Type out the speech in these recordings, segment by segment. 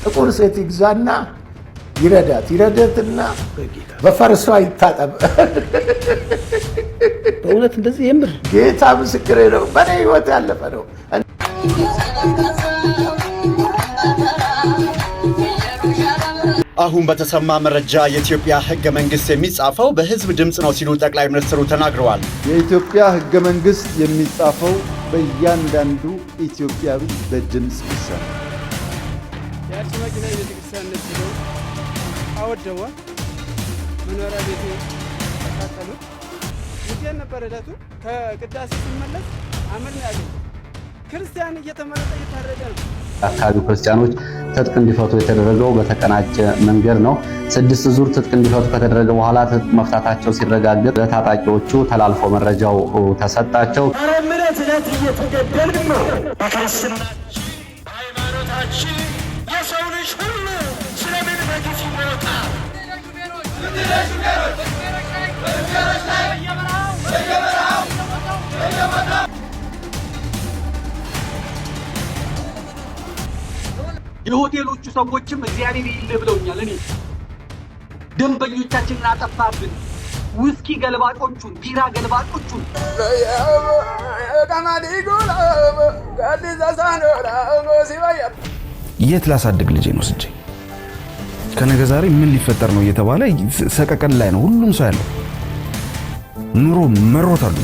ጥቁር ሴት ይግዛና ይረዳትና በፈርሷ ይታጠብ። በእውነት እንደዚህ የምር ጌታ ምስክሬ ነው። በኔ ህይወት ያለፈ ነው። አሁን በተሰማ መረጃ የኢትዮጵያ ህገ መንግስት የሚጻፈው በህዝብ ድምጽ ነው ሲሉ ጠቅላይ ሚኒስትሩ ተናግረዋል። የኢትዮጵያ ህገ መንግስት የሚጻፈው በእያንዳንዱ ኢትዮጵያዊ በድምጽ ይሰራል። የአርሲ መኪና ቤተክርስቲያን ነጥለው አወደዋ መኖሪያ ቤቴ ተቃጠሉት። ይሄን ነበር ዕለቱ። ከቅዳሴ ሲመለስ አመር ነው ያገኘው። ክርስቲያን እየተመረጠ እየታረደ ነው። አካባቢው ክርስቲያኖች ትጥቅ እንዲፈቱ የተደረገው በተቀናጀ መንገድ ነው። 6 ዙር ትጥቅ እንዲፈቱ ከተደረገ በኋላ ትጥቅ መፍታታቸው ሲረጋገጥ ለታጣቂዎቹ ተላልፎ መረጃው ተሰጣቸው። አረምነት ዕለት እየተገደልን ነው። በክርስትናችን በሃይማኖታችን የሰው ልጅ ሁሉ ስለምን በግፍ ይሞታል? የሆቴሎቹ ሰዎችም እግዚአብሔር ይልህ ብለውኛል። እኔ ደንበኞቻችንን አጠፋብን። ውስኪ ገልባጮቹን፣ ቢራ ገልባጮቹን የት ላሳድግ ልጄ ነው ስጄ ከነገ ዛሬ ምን ሊፈጠር ነው እየተባለ ሰቀቀን ላይ ነው ሁሉም ሰው ያለው። ኑሮ መሮታል።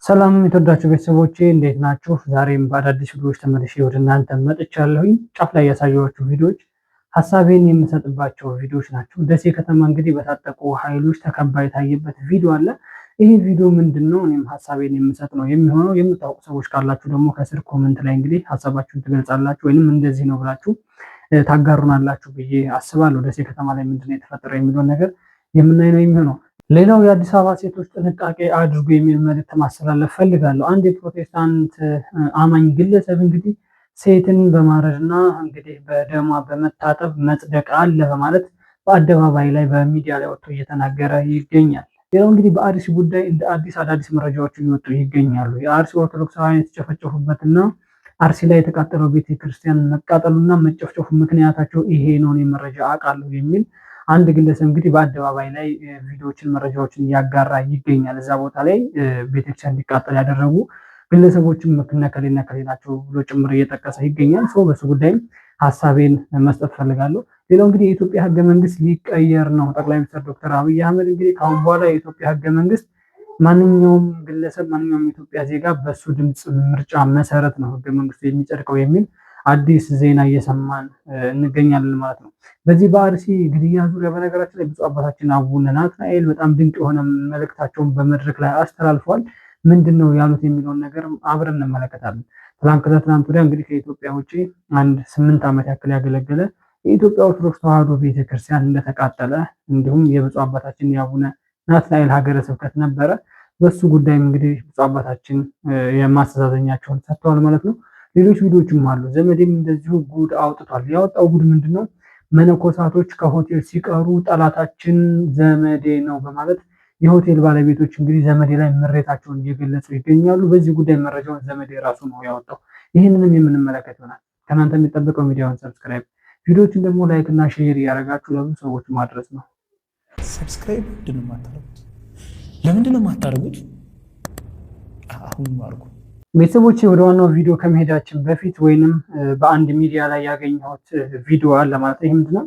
ሰላም የተወዳችሁ ቤተሰቦቼ እንዴት ናችሁ? ዛሬም በአዳዲስ ቪዲዮዎች ተመልሼ ወደ እናንተ መጥቻለሁኝ። ጫፍ ላይ ያሳየኋችሁ ቪዲዮዎች ሐሳቤን የምሰጥባቸው ቪዲዮዎች ናቸው። ደሴ ከተማ እንግዲህ በታጠቁ ኃይሎች ተከባ የታየበት ቪዲዮ አለ። ይህ ቪዲዮ ምንድነው? እኔም ሐሳቤን የምሰጥ ነው የሚሆነው። የምታውቁ ሰዎች ካላችሁ ደግሞ ከስር ኮሜንት ላይ እንግዲህ ሐሳባችሁን ትገልጻላችሁ ወይንም እንደዚህ ነው ብላችሁ ታጋሩናላችሁ ብዬ አስባለሁ። ደሴ ከተማ ላይ ምንድነው የተፈጠረው የሚለውን ነገር የምናይ ነው የሚሆነው። ሌላው የአዲስ አበባ ሴቶች ጥንቃቄ አድርጉ የሚል መልእክት ማስተላለፍ ፈልጋለሁ። አንድ የፕሮቴስታንት አማኝ ግለሰብ እንግዲህ ሴትን በማረድና እንግዲህ በደሟ በመታጠብ መጽደቅ አለ በማለት በአደባባይ ላይ በሚዲያ ላይ ወጥቶ እየተናገረ ይገኛል። ሌላው እንግዲህ በአርሲ ጉዳይ እንደ አዳዲስ መረጃዎች እየወጡ ይገኛሉ። የአርሲ ኦርቶዶክሳውያን የተጨፈጨፉበትና አርሲ ላይ የተቃጠለው ቤተክርስቲያን መቃጠሉና መጨፍጨፉ ምክንያታቸው ይሄ ነው መረጃ አውቃለሁ የሚል አንድ ግለሰብ እንግዲህ በአደባባይ ላይ ቪዲዮዎችን መረጃዎችን እያጋራ ይገኛል። እዛ ቦታ ላይ ቤተክርስቲያን እንዲቃጠል ያደረጉ ግለሰቦችን ነከሌ ናቸው ብሎ ጭምር እየጠቀሰ ይገኛል። ሰው በሱ ጉዳይም ሀሳቤን መስጠት ፈልጋለሁ። ሌላው እንግዲህ የኢትዮጵያ ህገ መንግስት ሊቀየር ነው። ጠቅላይ ሚኒስትር ዶክተር አብይ አህመድ እንግዲህ ከአሁን በኋላ የኢትዮጵያ ህገ መንግስት ማንኛውም ግለሰብ ማንኛውም የኢትዮጵያ ዜጋ በሱ ድምፅ ምርጫ መሰረት ነው ህገ መንግስቱ የሚጸድቀው የሚል አዲስ ዜና እየሰማን እንገኛለን ማለት ነው። በዚህ በአርሲ ግድያ ዙሪያ በነገራችን ላይ ብፁዕ አባታችን አቡነ ናትናኤል በጣም ድንቅ የሆነ መልእክታቸውን በመድረክ ላይ አስተላልፏል። ምንድን ነው ያሉት የሚለውን ነገር አብረን እንመለከታለን። ከትናንት ወዲያ እንግዲህ ከኢትዮጵያ ውጭ አንድ 8 ዓመት ያክል ያገለገለ የኢትዮጵያ ኦርቶዶክስ ተዋሕዶ ቤተክርስቲያን እንደተቃጠለ እንዲሁም የብፁዕ አባታችን የአቡነ ናትናኤል ሀገረ ስብከት ነበረ። በሱ ጉዳይም እንግዲህ ብፁዕ አባታችን የማስተዛዘኛቸውን ሰጥተዋል ማለት ነው። ሌሎች ቪዲዮዎችም አሉ። ዘመዴም እንደዚሁ ጉድ አውጥቷል። ያወጣው ጉድ ምንድነው? መነኮሳቶች ከሆቴል ሲቀሩ ጠላታችን ዘመዴ ነው በማለት የሆቴል ባለቤቶች እንግዲህ ዘመዴ ላይ ምሬታቸውን እየገለጹ ይገኛሉ። በዚህ ጉዳይ መረጃውን ዘመዴ ራሱ ነው ያወጣው። ይህንንም የምንመለከት ይሆናል። ከእናንተ የሚጠበቀው ሚዲያውን ሰብስክራይብ፣ ቪዲዮዎችን ደግሞ ላይክ እና ሼር እያደረጋችሁ ለብዙ ሰዎች ማድረስ ነው። ሰብስክራይብ ለምንድን ነው የማታደርጉት? አሁን አድርጉ። ቤተሰቦቼ ወደ ዋናው ቪዲዮ ከመሄዳችን በፊት ወይንም በአንድ ሚዲያ ላይ ያገኘሁት ቪዲዮ አለ ማለት ነው። ይህ ምንድነው?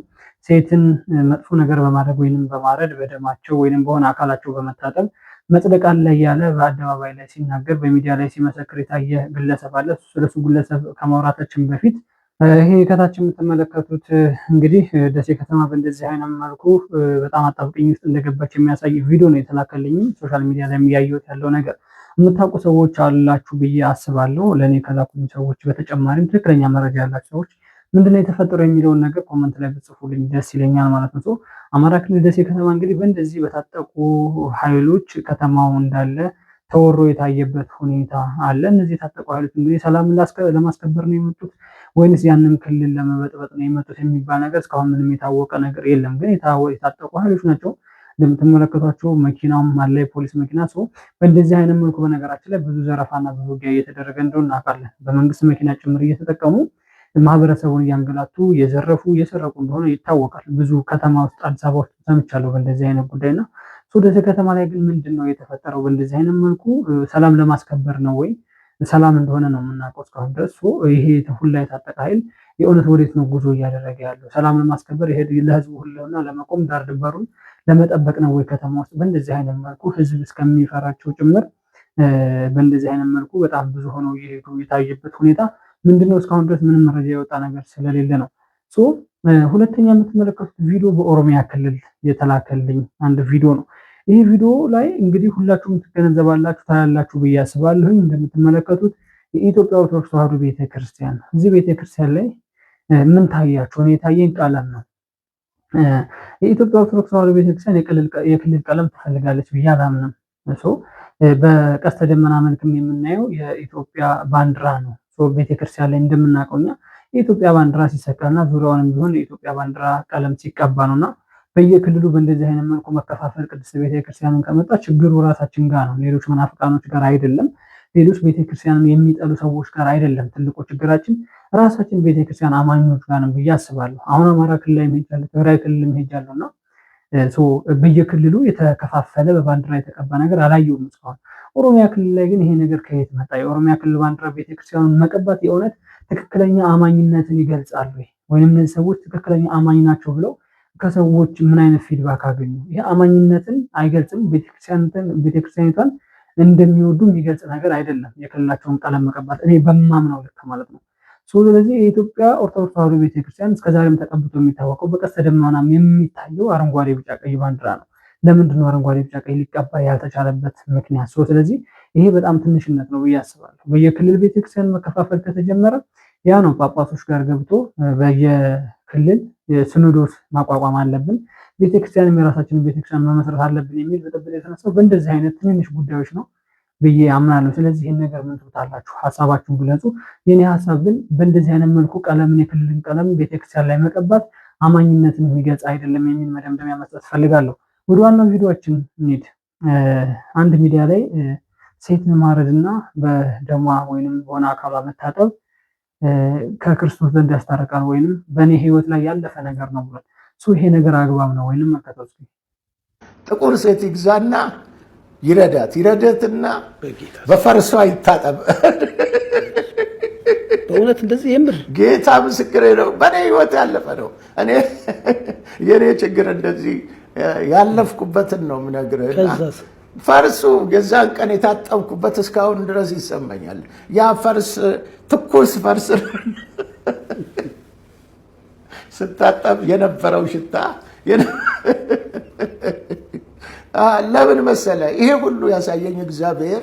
ሴትን መጥፎ ነገር በማድረግ ወይንም በማረድ በደማቸው ወይንም በሆነ አካላቸው በመታጠብ መጽደቅ አለ እያለ በአደባባይ ላይ ሲናገር በሚዲያ ላይ ሲመሰክር የታየ ግለሰብ አለ። ስለሱ ግለሰብ ከማውራታችን በፊት ይሄ ከታች የምትመለከቱት እንግዲህ ደሴ ከተማ በእንደዚህ አይነት መልኩ በጣም አጣብቂኝ ውስጥ እንደገባች የሚያሳይ ቪዲዮ ነው የተላከልኝ። ሶሻል ሚዲያ ላይ የሚያየሁት ያለው ነገር የምታውቁ ሰዎች አላችሁ ብዬ አስባለሁ። ለእኔ ከላኩኝ ሰዎች በተጨማሪም ትክክለኛ መረጃ ያላችሁ ሰዎች ምንድነው የተፈጠረው የሚለውን ነገር ኮመንት ላይ ብጽፉልኝ ደስ ይለኛል ማለት ነው። አማራ ክልል ደሴ ከተማ እንግዲህ በእንደዚህ በታጠቁ ኃይሎች ከተማው እንዳለ ተወሮ የታየበት ሁኔታ አለ። እነዚህ የታጠቁ ኃይሎች እንግዲህ ሰላም ለማስከበር ነው የመጡት ወይንስ ያንን ክልል ለመበጥበጥ ነው የመጡት የሚባል ነገር እስካሁን ምንም የታወቀ ነገር የለም። ግን የታጠቁ ኃይሎች ናቸው። እንደምትመለከቷቸው መኪናውም አለ፣ የፖሊስ መኪና። ሰው በእንደዚህ አይነት መልኩ በነገራችን ላይ ብዙ ዘረፋና ብዙ ውጊያ እየተደረገ እንደሆነ እናውቃለን። በመንግስት መኪና ጭምር እየተጠቀሙ ማህበረሰቡን እያንገላቱ የዘረፉ እየሰረቁ እንደሆነ ይታወቃል። ብዙ ከተማ ውስጥ አዲስ አበባ ውስጥ ሰምቻለሁ በእንደዚህ አይነት ጉዳይና ደሴ ከተማ ላይ ግን ምንድን ነው የተፈጠረው? በእንደዚህ አይነት መልኩ ሰላም ለማስከበር ነው ወይ ሰላም እንደሆነ ነው የምናውቀው እስካሁን ድረስ። ይሄ ሁላ የታጠቀ ኃይል የእውነት ወዴት ነው ጉዞ እያደረገ ያለው? ሰላም ለማስከበር ይሄ ለህዝቡ ሁሉና ለመቆም ዳር ድንበሩን ለመጠበቅ ነው ወይ ከተማ ውስጥ በእንደዚህ አይነት መልኩ ህዝብ እስከሚፈራቸው ጭምር በእንደዚህ አይነት መልኩ በጣም ብዙ ሆነው እየሄዱ የታየበት ሁኔታ ምንድነው? እስካሁን ድረስ ምንም መረጃ የወጣ ነገር ስለሌለ ነው። ሁለተኛ የምትመለከቱት ቪዲዮ በኦሮሚያ ክልል የተላከልኝ አንድ ቪዲዮ ነው። ይህ ቪዲዮ ላይ እንግዲህ ሁላችሁም ትገነዘባላችሁ ታያላችሁ ብዬ አስባለሁ። እንደምትመለከቱት የኢትዮጵያ ኦርቶዶክስ ተዋሕዶ ቤተክርስቲያን እዚህ ቤተክርስቲያን ላይ ምን ታያችሁ? እኔ የታየኝ ቀለም ነው። የኢትዮጵያ ኦርቶዶክስ ተዋሕዶ ቤተክርስቲያን የክልል ቀለም ትፈልጋለች ብዬ አላምንም። በቀስተ ደመና መልክም የምናየው የኢትዮጵያ ባንዲራ ነው። ቤተክርስቲያን ላይ እንደምናውቀው እኛ የኢትዮጵያ ባንዲራ ሲሰቀልና ዙሪያውንም ቢሆን የኢትዮጵያ ባንዲራ ቀለም ሲቀባ ነውና በየክልሉ በእንደዚህ አይነት መልኩ መከፋፈል ቅድስት ቤተክርስቲያንን ከመጣ ችግሩ ራሳችን ጋር ነው፣ ሌሎች መናፍቃኖች ጋር አይደለም፣ ሌሎች ቤተክርስቲያንን የሚጠሉ ሰዎች ጋር አይደለም። ትልቁ ችግራችን ራሳችን ቤተክርስቲያን አማኞች ጋር ነው ብዬ አስባለሁ። አሁን አማራ ክልል ላይ ሄጃለሁ፣ ትግራይ ክልል ሄጃለሁ እና በየክልሉ የተከፋፈለ በባንዲራ የተቀባ ነገር አላየሁም እስካሁን። ኦሮሚያ ክልል ላይ ግን ይሄ ነገር ከየት መጣ? የኦሮሚያ ክልል ባንዲራ ቤተክርስቲያኑን መቀባት የእውነት ትክክለኛ አማኝነትን ይገልጻሉ ወይም እነዚህ ሰዎች ትክክለኛ አማኝ ናቸው ብለው ከሰዎች ምን አይነት ፊድባክ አገኙ? ይሄ አማኝነትን አይገልጽም። ቤተክርስቲያኒቷን እንደሚወዱ የሚገልጽ ነገር አይደለም። የክልላቸውን ቀለም መቀባት እኔ በማምነው ልክ ማለት ነው። ስለዚህ የኢትዮጵያ ኦርቶዶክስ ተዋሕዶ ቤተክርስቲያን እስከዛሬም ተቀብቶ የሚታወቀው በቀስተ ደመናም የሚታየው አረንጓዴ፣ ቢጫ፣ ቀይ ባንዲራ ነው። ለምንድን ነው አረንጓዴ፣ ቢጫ፣ ቀይ ሊቀባ ያልተቻለበት ምክንያት? ስለዚህ ይሄ በጣም ትንሽነት ነው ብዬ አስባለሁ። በየክልል ቤተክርስቲያን መከፋፈል ከተጀመረ ያ ነው ጳጳሶች ጋር ገብቶ በየክልል ሲኖዶስ ማቋቋም አለብን፣ ቤተክርስቲያንም የራሳችንን ቤተክርስቲያን መመስረት አለብን የሚል በጥብጥ የተነሳው በእንደዚህ አይነት ትንንሽ ጉዳዮች ነው ብዬ አምናለሁ። ስለዚህ ይህን ነገር ምን ትሉታላችሁ? ሀሳባችሁን ግለጹ። የኔ ሀሳብ ግን በእንደዚህ አይነት መልኩ ቀለምን የክልልን ቀለም ቤተክርስቲያን ላይ መቀባት አማኝነትን የሚገልጽ አይደለም የሚል መደምደሚያ መስጠት ፈልጋለሁ። ወደ ዋናው ቪዲዮችን እንሂድ። አንድ ሚዲያ ላይ ሴትን ማረድና በደሟ ወይንም በሆነ አካሏ መታጠብ ከክርስቶስ ዘንድ ያስታርቃል ወይንም በእኔ ህይወት ላይ ያለፈ ነገር ነው ብሏል። ይሄ ነገር አግባብ ነው ወይንም መከተል? ጥቁር ሴት ይግዛና ይረዳትና በፈርሷ ይታጠብ። በእውነት እንደዚህ የምር ጌታ ምስክሬ ነው። በእኔ ህይወት ያለፈ ነው። እኔ የኔ ችግር እንደዚህ ያለፍኩበትን ነው የምነግርህ። ፈርሱ የዛን ቀን የታጠብኩበት እስካሁን ድረስ ይሰማኛል። ያ ፈርስ ትኩስ ፈርስ ስታጠብ የነበረው ሽታ ለምን መሰለ? ይሄ ሁሉ ያሳየኝ እግዚአብሔር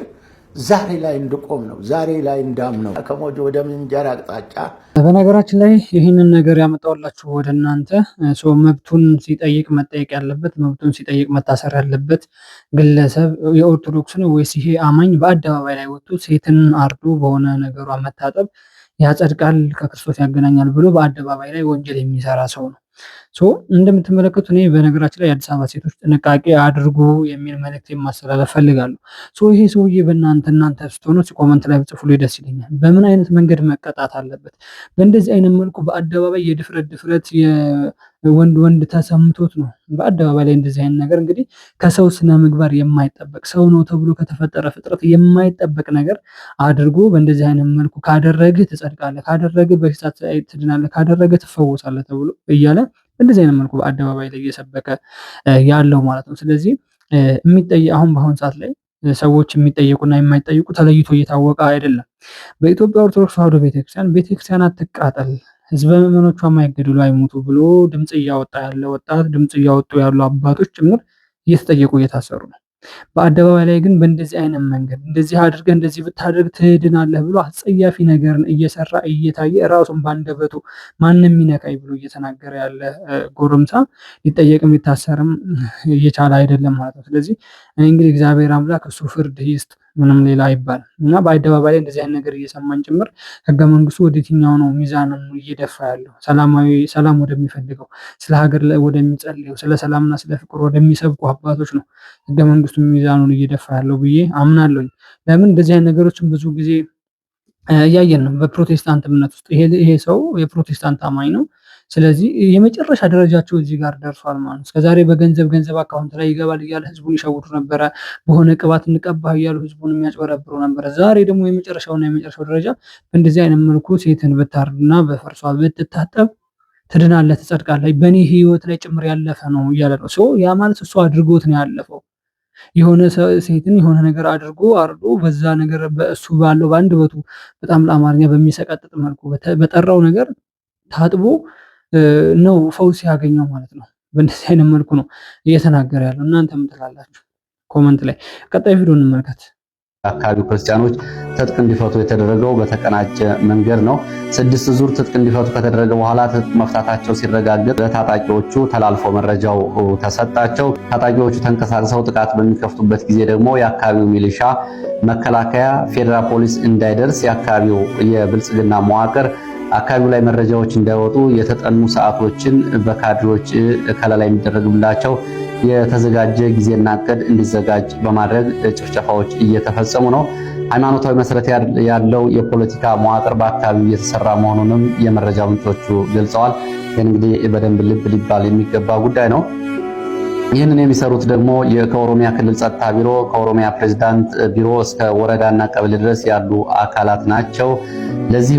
ዛሬ ላይ እንድቆም ነው፣ ዛሬ ላይ እንዳምነው ከሞጆ ወደ ምንጀራ አቅጣጫ። በነገራችን ላይ ይህንን ነገር ያመጣውላችሁ ወደ እናንተ ሰው መብቱን ሲጠይቅ መጠየቅ ያለበት፣ መብቱን ሲጠይቅ መታሰር ያለበት ግለሰብ የኦርቶዶክስ ነው ወይስ ይሄ አማኝ በአደባባይ ላይ ወጥቶ ሴትን አርዶ በሆነ ነገሯ መታጠብ ያጸድቃል ከክርስቶስ ያገናኛል ብሎ በአደባባይ ላይ ወንጀል የሚሰራ ሰው ነው። እንደምትመለከቱ እኔ በነገራችን ላይ የአዲስ አበባ ሴቶች ጥንቃቄ አድርጉ የሚል መልእክት ማስተላለፍ ፈልጋለሁ። ይሄ ሰውዬ እናንተ ስትሆኑ ኮመንት ላይ ብጽፉልኝ ደስ ይለኛል። በምን አይነት መንገድ መቀጣት አለበት? በእንደዚህ አይነት መልኩ በአደባባይ የድፍረት ወንድ ተሰምቶት ነው በአደባባይ ላይ እንደዚህ አይነት ነገር። እንግዲህ ከሰው ስነ ምግባር የማይጠበቅ ሰው ነው ተብሎ ከተፈጠረ ፍጥረት የማይጠበቅ ነገር አድርጎ በእንደዚህ አይነት መልኩ ካደረግህ ትጸድቃለህ፣ ካደረግህ በሽታ ትድናለህ፣ ካደረግህ ትፈወሳለህ ተብሎ እያለ እንደዚህ አይነት መልኩ በአደባባይ ላይ እየሰበከ ያለው ማለት ነው። ስለዚህ አሁን በአሁን ሰዓት ላይ ሰዎች የሚጠየቁና የማይጠየቁ ተለይቶ እየታወቀ አይደለም። በኢትዮጵያ ኦርቶዶክስ ተዋሕዶ ቤተክርስቲያን አትቃጠል፣ ህዝበ ምዕመኖቿ የማይገድሉ አይሞቱ ብሎ ድምፅ እያወጣ ያለ ወጣት፣ ድምፅ እያወጡ ያሉ አባቶች ጭምር እየተጠየቁ እየታሰሩ ነው። በአደባባይ ላይ ግን በእንደዚህ አይነት መንገድ እንደዚህ አድርገህ እንደዚህ ብታደርግ ትድናለህ ብሎ አጸያፊ ነገርን እየሰራ እየታየ ራሱን ባንደበቱ ማንም ይነካኝ ብሎ እየተናገረ ያለ ጎረምሳ ሊጠየቅም ሊታሰርም እየቻለ አይደለም ማለት ነው። ስለዚህ እኔ እንግዲህ እግዚአብሔር አምላክ እሱ ፍርድ ይስጥ፣ ምንም ሌላ አይባል እና በአደባባይ ላይ እንደዚህ አይነት ነገር እየሰማን ጭምር ህገ መንግስቱ ወደየትኛው ነው ሚዛንን እየደፋ ያለው? ሰላም ወደሚፈልገው ስለ ሀገር ወደሚጸልየው ስለ ሰላምና ስለ ፍቅር ወደሚሰብኩ አባቶች ነው ህገ መንግስቱ ሚዛኑን እየደፋ ያለው ብዬ አምናለሁኝ። ለምን እንደዚህ አይነት ነገሮችን ብዙ ጊዜ እያየን ነው በፕሮቴስታንት እምነት ውስጥ ይሄ ሰው የፕሮቴስታንት አማኝ ነው። ስለዚህ የመጨረሻ ደረጃቸው እዚህ ጋር ደርሷል ማለት ነው። እስከዛሬ ገንዘብ አካውንት ላይ ይገባል እያለ ህዝቡን ይሸውዱ ነበረ። በሆነ ቅባት እንቀባህ እያሉ ህዝቡን የሚያጭበረብሩ ነበረ። ዛሬ ደግሞ የመጨረሻው ደረጃ በእንደዚህ አይነት መልኩ ሴትን ብታርድና በፈርሷ ብትታጠብ ትድናለህ፣ ትጸድቃለህ፣ በእኔ ህይወት ላይ ጭምር ያለፈ ነው እያለ ነው። ያ ማለት እሱ አድርጎት ነው ያለፈው። የሆነ ሴትን የሆነ ነገር አድርጎ አርዶ በዛ ነገር በእሱ ባለው በአንድ በቱ በጣም ለአማርኛ በሚሰቀጥጥ መልኩ በጠራው ነገር ታጥቦ ነው ፈውስ ያገኘው ማለት ነው። በእንደዚህ አይነት መልኩ ነው እየተናገረ ያለው። እናንተ ምን ትላላችሁ? ኮመንት ላይ ቀጣይ ቪዲዮ እንመልከት። አካባቢው ክርስቲያኖች ትጥቅ እንዲፈቱ የተደረገው በተቀናጀ መንገድ ነው። 6 ዙር ትጥቅ እንዲፈቱ ከተደረገ በኋላ ትጥቅ መፍታታቸው ሲረጋገጥ ለታጣቂዎቹ ተላልፎ መረጃው ተሰጣቸው። ታጣቂዎቹ ተንቀሳቅሰው ጥቃት በሚከፍቱበት ጊዜ ደግሞ የአካባቢው ሚሊሻ፣ መከላከያ፣ ፌዴራል ፖሊስ እንዳይደርስ የአካባቢው የብልጽግና መዋቅር አካባቢው ላይ መረጃዎች እንዳይወጡ የተጠኑ ሰዓቶችን በካድሬዎች ከለላ የሚደረግላቸው የተዘጋጀ ጊዜና እቅድ እንዲዘጋጅ በማድረግ ጭፍጨፋዎች እየተፈጸሙ ነው። ሃይማኖታዊ መሰረት ያለው የፖለቲካ መዋቅር በአካባቢው እየተሰራ መሆኑንም የመረጃ ምንጮቹ ገልጸዋል። ይህን እንግዲህ በደንብ ልብ ሊባል የሚገባ ጉዳይ ነው። ይህንን የሚሰሩት ደግሞ ከኦሮሚያ ክልል ጸጥታ ቢሮ ከኦሮሚያ ፕሬዝዳንት ቢሮ እስከ ወረዳና ቀበሌ ድረስ ያሉ አካላት ናቸው። ለዚህ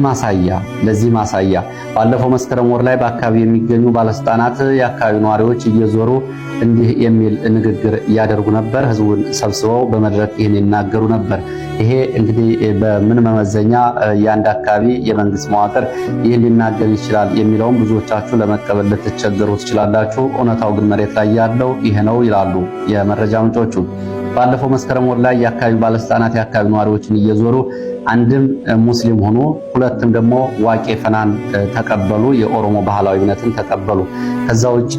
ማሳያ ባለፈው መስከረም ወር ላይ በአካባቢ የሚገኙ ባለስልጣናት የአካባቢ ነዋሪዎች እየዞሩ እንዲህ የሚል ንግግር እያደርጉ ነበር። ህዝቡን ሰብስበው በመድረክ ይህን ይናገሩ ነበር። ይሄ እንግዲህ በምን መመዘኛ የአንድ አካባቢ የመንግስት መዋቅር ይህን ሊናገር ይችላል የሚለውም ብዙዎቻችሁ ለመቀበል ልትቸገሩ ትችላላችሁ። እውነታው ግን መሬት ላይ ያለው ይሄ ነው ይላሉ የመረጃ ምንጮቹ። ባለፈው መስከረም ወር ላይ የአካባቢ ባለስልጣናት የአካባቢ ነዋሪዎችን እየዞሩ አንድም ሙስሊም ሆኖ ሁለትም ደግሞ ዋቄ ፈናን ተቀበሉ፣ የኦሮሞ ባህላዊ እምነትን ተቀበሉ። ከዛ ውጭ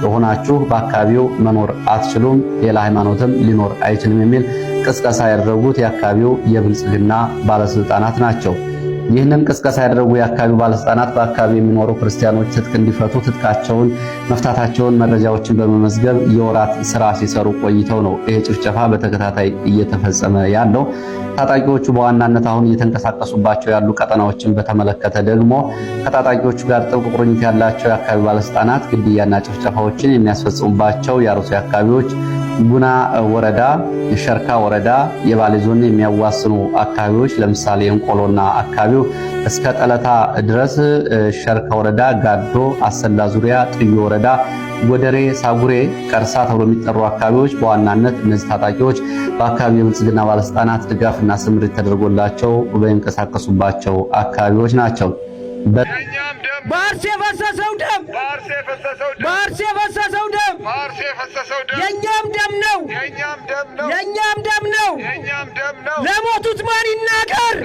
ሆናችሁ በአካባቢው መኖር አትችሉም፣ ሌላ ሃይማኖትም ሊኖር አይችልም የሚል ቅስቀሳ ያደረጉት የአካባቢው የብልጽግና ባለስልጣናት ናቸው። ይህንን ቅስቀሳ ያደረጉ የአካባቢው ባለስልጣናት በአካባቢው የሚኖሩ ክርስቲያኖች ትጥቅ እንዲፈቱ ትጥቃቸውን መፍታታቸውን መረጃዎችን በመመዝገብ የወራት ስራ ሲሰሩ ቆይተው ነው ይህ ጭፍጨፋ በተከታታይ እየተፈጸመ ያለው። ታጣቂዎቹ በዋናነት አሁን እየተንቀሳቀሱባቸው ያሉ ቀጠናዎችን በተመለከተ ደግሞ ከታጣቂዎቹ ጋር ጥብቅ ቁርኝት ያላቸው የአካባቢ ባለስልጣናት ግድያና ጭፍጨፋዎችን የሚያስፈጽሙባቸው የአርሲ አካባቢዎች ጉና ወረዳ፣ የሸርካ ወረዳ፣ የባሌ ዞን የሚያዋስኑ አካባቢዎች ለምሳሌ እንቆሎና አካባቢው እስከ ጠለታ ድረስ፣ ሸርካ ወረዳ፣ ጋዶ፣ አሰላ ዙሪያ፣ ጥዩ ወረዳ፣ ጎደሬ፣ ሳጉሬ፣ ቀርሳ ተብሎ የሚጠሩ አካባቢዎች በዋናነት እነዚህ ታጣቂዎች በአካባቢው የብልጽግና ባለስልጣናት ድጋፍና ስምሪት ተደርጎላቸው በሚንቀሳቀሱባቸው አካባቢዎች ናቸው። በአርሲ የፈሰሰው ደም የእኛም ደም ነው። ለሞቱት ማን ይናገር?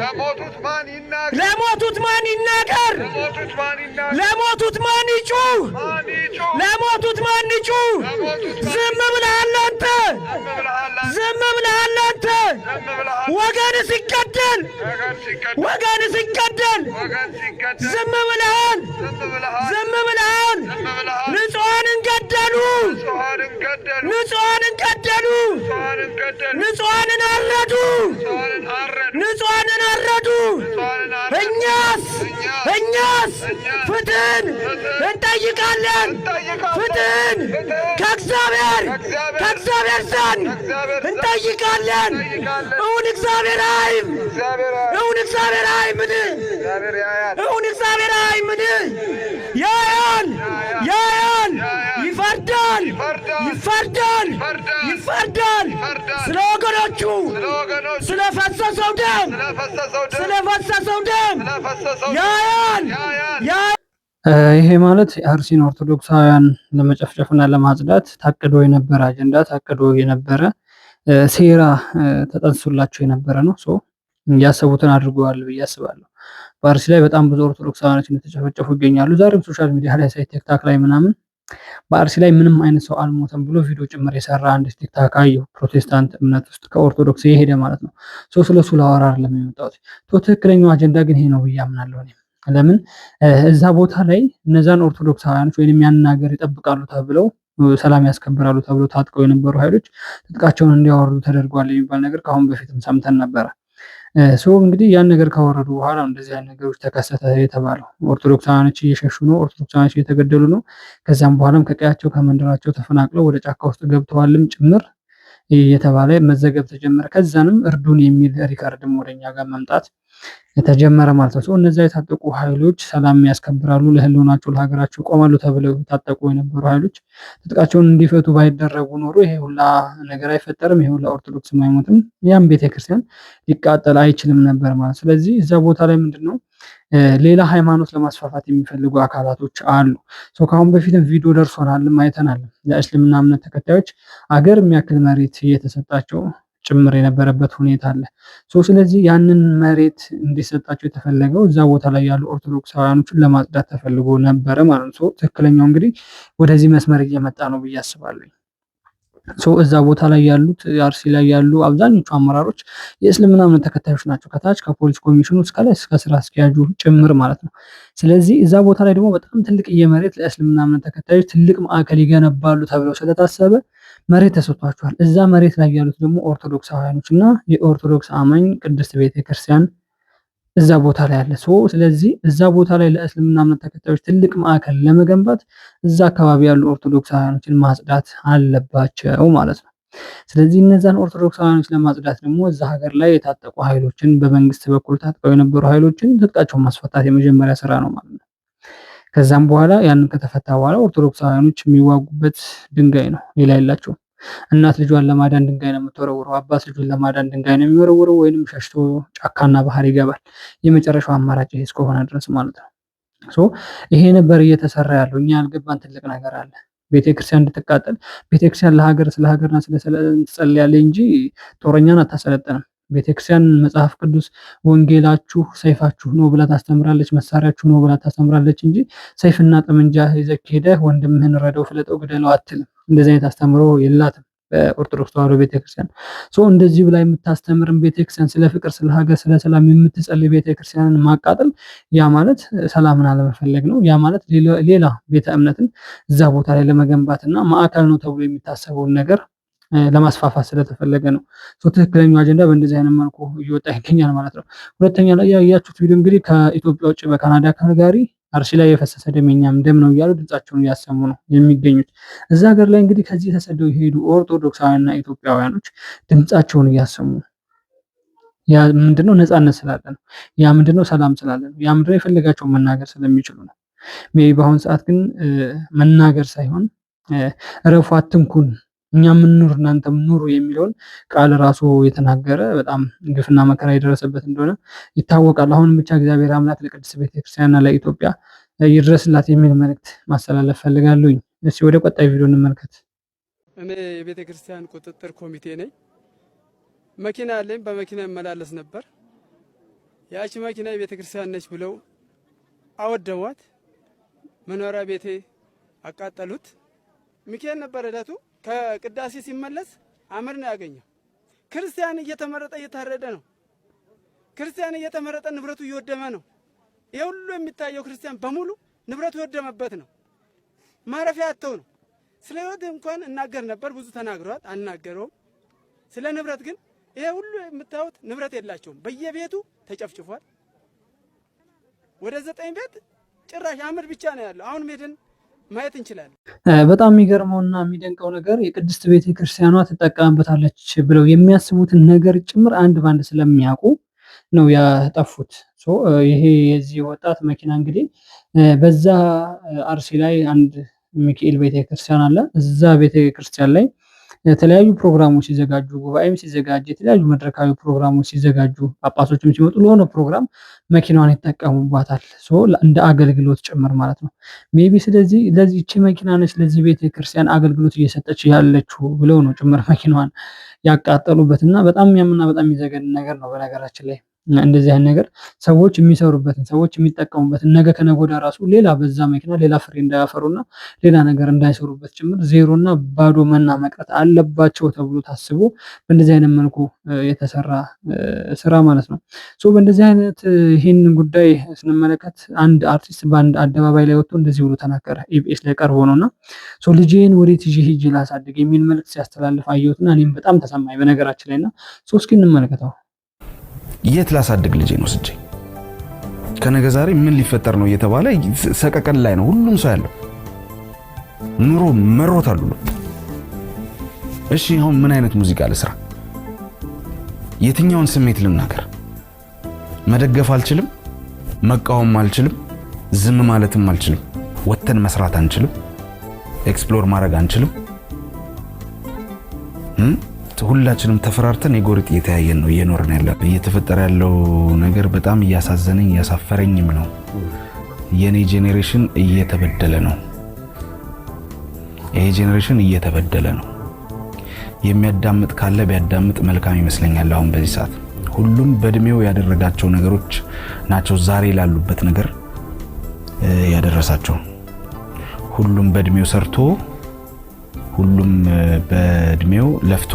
ለሞቱት ማን ይናገር? ለሞቱት ማን ይጩህ? ለሞቱት ማን ይጩህ? ዝም ብለሃል አንተ፣ ዝም ብለሃል አንተ። ወገን ሲገደል ዝም ብለሃል፣ ዝም ብለሃል። ንጹሃንን ገደሉ፣ ንጹሃንን ገደሉ፣ ንጹሃንን አረዱ፣ ንጹሃንን አረዱ። እኛስ ፍትህን እንጠይቃለን። ፍትህን ከእግዚአብሔር ዘንድ እንጠይቃለን። እውን እግዚአብሔር አይም፣ እውን እግዚአብሔር አይምን፣ እውን እግዚአብሔር አይምን። ያያል፣ ይፈርዳል፣ ስለ ወገኖቹ ስለፈሰሰው ደም ያያል። ይሄ ማለት የአርሲን ኦርቶዶክሳውያን ለመጨፍጨፍና ለማጽዳት ታቅዶ የነበረ አጀንዳ፣ ታቅዶ የነበረ ሴራ ተጠንስሶላቸው የነበረ ነው። ያሰቡትን አድርገዋል ብዬ አስባለሁ። በአርሲ ላይ በጣም ብዙ ኦርቶዶክሳውያኖች እንደተጨፈጨፉ ይገኛሉ። ዛሬም ሶሻል ሚዲያ ላይ ሳይ ቲክታክ ላይ ምናምን በአርሲ ላይ ምንም አይነት ሰው አልሞተም ብሎ ቪዲዮ ጭምር የሰራ አንድ ቲክታክ አየሁ። ፕሮቴስታንት እምነት ውስጥ ከኦርቶዶክስ የሄደ ማለት ነው። ስለሱ ላወራ አይደለም የመጣሁት። ትክክለኛው አጀንዳ ግን ይሄ ነው ብዬ አምናለሁ። ለምን እዛ ቦታ ላይ እነዛን ኦርቶዶክሳውያኖች ወይንም ያንን ሀገር ይጠብቃሉ ተብለው ሰላም ያስከብራሉ ተብለው ታጥቀው የነበሩ ኃይሎች ትጥቃቸውን እንዲያወርዱ ተደርጓል የሚባል ነገር ከአሁን በፊትም ሰምተን ነበረ። እንግዲህ ያን ነገር ካወረዱ በኋላ እንደዚህ አይነት ነገሮች ተከሰተ የተባለው። ኦርቶዶክሳውያኖች እየሸሹ ነው፣ ኦርቶዶክሳውያኖች እየተገደሉ ነው። ከዛም በኋላም ከቀያቸው ከመንደራቸው ተፈናቅለው ወደ ጫካ ውስጥ ገብተዋልም ጭምር እየተባለ መዘገብ ተጀመረ። ከዛንም እርዱን የሚል ሪካርድም ወደኛ ጋር መምጣት ተጀመረ ማለት ነው። እነዚያ የታጠቁ ኃይሎች ሰላም ያስከብራሉ፣ ለህልውናቸው ለሀገራቸው ይቆማሉ ተብለው የታጠቁ የነበሩ ኃይሎች ትጥቃቸውን እንዲፈቱ ባይደረጉ ኖሮ ይሄ ሁላ ነገር አይፈጠርም፣ ይሄ ሁላ ኦርቶዶክስ አይሞትም፣ ያም ቤተክርስቲያን ሊቃጠል አይችልም ነበር ማለት። ስለዚህ እዛ ቦታ ላይ ምንድነው ሌላ ሃይማኖት ለማስፋፋት የሚፈልጉ አካላቶች አሉ። ከአሁን በፊትም ቪዲዮ ደርሶናልም አይተናል። ለእስልምና እምነት ተከታዮች አገር የሚያክል መሬት እየተሰጣቸው ጭምር የነበረበት ሁኔታ አለ። ስለዚህ ያንን መሬት እንዲሰጣቸው የተፈለገው እዛ ቦታ ላይ ያሉ ኦርቶዶክሳውያኖችን ለማጽዳት ተፈልጎ ነበረ ማለት ነው። ትክክለኛው እንግዲህ ወደዚህ መስመር እየመጣ ነው ብዬ አስባለሁ። እዛ ቦታ ላይ ያሉት አርሲ ላይ ያሉ አብዛኞቹ አመራሮች የእስልምና እምነት ተከታዮች ናቸው። ከታች ከፖሊስ ኮሚሽኑ እስከ ላይ እስከ ስራ አስኪያጁ ጭምር ማለት ነው። ስለዚህ እዛ ቦታ ላይ ደግሞ በጣም ትልቅ የመሬት ለእስልምና እምነት ተከታዮች ትልቅ ማዕከል ይገነባሉ ተብለው ስለታሰበ መሬት ተሰጥቷቸዋል። እዛ መሬት ላይ ያሉት ደግሞ ኦርቶዶክሳውያኖች እና የኦርቶዶክስ አማኝ ቅድስት ቤተክርስቲያን እዛ ቦታ ላይ አለ። ስለዚህ እዛ ቦታ ላይ ለእስልምና እምነት ተከታዮች ትልቅ ማዕከል ለመገንባት እዛ አካባቢ ያሉ ኦርቶዶክሳውያኖችን ማጽዳት አለባቸው ማለት ነው። ስለዚህ እነዛን ኦርቶዶክሳውያኖች ለማጽዳት ደግሞ እዛ ሀገር ላይ የታጠቁ ኃይሎችን በመንግስት በኩል ታጥቀው የነበሩ ኃይሎችን ትጥቃቸውን ማስፈታት የመጀመሪያ ስራ ነው ማለት ነው። ከዛም በኋላ ያንን ከተፈታ በኋላ ኦርቶዶክሳውያኖች የሚዋጉበት ድንጋይ ነው፣ ሌላ የላቸውም። እናት ልጇን ለማዳን ድንጋይ ነው የምትወረውረው፣ አባት ልጁን ለማዳን ድንጋይ ነው የሚወረውረው፣ ወይንም ሸሽቶ ጫካና ባህር ይገባል። የመጨረሻው አማራጭ ይሄ እስከሆነ ድረስ ማለት ነው። ይሄ ነበር እየተሰራ ያለው። እኛ ያልገባን ትልቅ ነገር አለ። ቤተክርስቲያን እንድትቃጠል፣ ቤተክርስቲያን ለሀገር ስለ ሀገርና ስለ ትጸልያለች እንጂ ጦረኛን አታሰለጥንም። ቤተክርስቲያን መጽሐፍ ቅዱስ ወንጌላችሁ ሰይፋችሁ ነው ብላ ታስተምራለች፣ መሳሪያችሁ ነው ብላ ታስተምራለች እንጂ ሰይፍና ጠመንጃ ይዘህ ሄደህ ወንድምህን ረደው፣ ፍለጠው፣ ግደለው አትልም። እንደዚህ አይነት አስተምሮ የላትም በኦርቶዶክስ ተዋሕዶ ቤተክርስቲያን። እንደዚህ ብላ የምታስተምርን ቤተክርስቲያን ስለ ፍቅር፣ ስለ ሀገር፣ ስለ ሰላም የምትጸልይ ቤተክርስቲያንን ማቃጠል ያ ማለት ሰላምን አለመፈለግ ነው። ያ ማለት ሌላ ቤተ እምነትን እዛ ቦታ ላይ ለመገንባትና ማዕከል ነው ተብሎ የሚታሰበውን ነገር ለማስፋፋት ስለተፈለገ ነው። ትክክለኛው አጀንዳ በእንደዚህ አይነት መልኩ እየወጣ ይገኛል ማለት ነው። ሁለተኛ ላይ ያያችሁት ቪዲዮ እንግዲህ ከኢትዮጵያ ውጭ በካናዳ ካልጋሪ አርሲ ላይ የፈሰሰ ደም የኛም ደም ነው እያሉ ድምጻቸውን እያሰሙ ነው የሚገኙት። እዛ ሀገር ላይ እንግዲህ ከዚህ ተሰደው የሄዱ ኦርቶዶክሳውያንና ኢትዮጵያውያኖች ድምጻቸውን እያሰሙ ነው። ያ ምንድነው? ነፃነት ስላለ ነው። ያ ምንድነው? ሰላም ስላለ ነው። ያ ምንድነው? የፈለጋቸውን መናገር ስለሚችሉ ነው። በአሁን ሰዓት ግን መናገር ሳይሆን እረፉ፣ አትንኩን፣ እኛ ምንኑር እናንተም ኑሩ የሚለውን ቃል ራሱ የተናገረ በጣም ግፍና መከራ የደረሰበት እንደሆነ ይታወቃል። አሁንም ብቻ እግዚአብሔር አምላክ ለቅድስት ቤተክርስቲያንና ለኢትዮጵያ ይድረስላት የሚል መልእክት ማስተላለፍ ፈልጋለሁ። እስኪ ወደ ቀጣይ ቪዲዮ እንመልከት። እኔ የቤተክርስቲያን ቁጥጥር ኮሚቴ ነኝ። መኪና አለኝ፣ በመኪና እመላለስ ነበር። ያቺ መኪና የቤተክርስቲያን ነች ብለው አወደሟት። መኖሪያ ቤቴ አቃጠሉት። ሚካኤል ነበር ዕለቱ። ከቅዳሴ ሲመለስ አመድ ነው ያገኘው። ክርስቲያን እየተመረጠ እየታረደ ነው። ክርስቲያን እየተመረጠ ንብረቱ እየወደመ ነው። ይሄ ሁሉ የሚታየው ክርስቲያን በሙሉ ንብረቱ የወደመበት ነው። ማረፊያ አጥተው ነው። ስለ ሕይወት እንኳን እናገር ነበር፣ ብዙ ተናግሯል፣ አልናገረውም። ስለ ንብረት ግን ይሄ ሁሉ የምታዩት ንብረት የላቸውም። በየቤቱ ተጨፍጭፏል። ወደ 9 ቤት ጭራሽ አመድ ብቻ ነው ያለው። አሁን ሄደን ማየት እንችላለን። በጣም የሚገርመውና የሚደንቀው ነገር የቅድስት ቤተክርስቲያኗ ትጠቀምበታለች ብለው የሚያስቡትን ነገር ጭምር አንድ ባንድ ስለሚያውቁ ነው ያጠፉት። ይሄ የዚህ ወጣት መኪና እንግዲህ በዛ አርሲ ላይ አንድ ሚካኤል ቤተክርስቲያን አለ። እዛ ቤተክርስቲያን ላይ የተለያዩ ፕሮግራሞች ሲዘጋጁ፣ ጉባኤም ሲዘጋጅ፣ የተለያዩ መድረካዊ ፕሮግራሞች ሲዘጋጁ፣ ጳጳሶችም ሲመጡ ለሆነ ፕሮግራም መኪናዋን ይጠቀሙባታል። እንደ አገልግሎት ጭምር ማለት ነው። ሜቢ ስለዚህ ለዚህ እቺ መኪና ነች ለዚህ ቤተክርስቲያን አገልግሎት እየሰጠች ያለችው ብለው ነው ጭምር መኪናዋን ያቃጠሉበት እና በጣም የሚያምና በጣም የሚዘገን ነገር ነው። በነገራችን ላይ እንደዚህ አይነት ነገር ሰዎች የሚሰሩበትን ሰዎች የሚጠቀሙበትን ነገ ከነገ ወዲያ ራሱ ሌላ በዛ መኪና ሌላ ፍሬ እንዳያፈሩና ሌላ ነገር እንዳይሰሩበት ጭምር ዜሮና ባዶ መና መቅረት አለባቸው ተብሎ ታስቦ በእንደዚህ አይነት መልኩ የተሰራ ስራ ማለት ነው። በእንደዚህ አይነት ይህን ጉዳይ ስንመለከት አንድ አርቲስት በአንድ አደባባይ ላይ ወጥቶ እንደዚህ ብሎ ተናገረ። ኢቢኤስ ላይ ቀርቦ ነውና ልጄን ወዴት ይዤ ሂጅ ላሳድግ የሚል መልዕክት ሲያስተላልፍ አየሁትና እኔም በጣም ተሰማኝ በነገራችን ላይና እስኪ እንመለከተው። የት ላሳድግ ልጄን ወስጄ? ከነገ ዛሬ ምን ሊፈጠር ነው እየተባለ ሰቀቀን ላይ ነው ሁሉም ሰው ያለው። ኑሮ መሮታል ሁሉ። እሺ አሁን ምን አይነት ሙዚቃ ልስራ? የትኛውን ስሜት ልናገር? መደገፍ አልችልም፣ መቃወም አልችልም፣ ዝም ማለትም አልችልም። ወተን መስራት አንችልም፣ ኤክስፕሎር ማድረግ አንችልም። ሁላችንም ተፈራርተን የጎሪጥ እየተያየን ነው እየኖርን ያለው። እየተፈጠረ ያለው ነገር በጣም እያሳዘነኝ እያሳፈረኝም ነው። የኔ ጄኔሬሽን እየተበደለ ነው። ይሄ ጄኔሬሽን እየተበደለ ነው። የሚያዳምጥ ካለ ቢያዳምጥ መልካም ይመስለኛል። አሁን በዚህ ሰዓት ሁሉም በእድሜው ያደረጋቸው ነገሮች ናቸው ዛሬ ላሉበት ነገር ያደረሳቸው። ሁሉም በእድሜው ሰርቶ ሁሉም በእድሜው ለፍቶ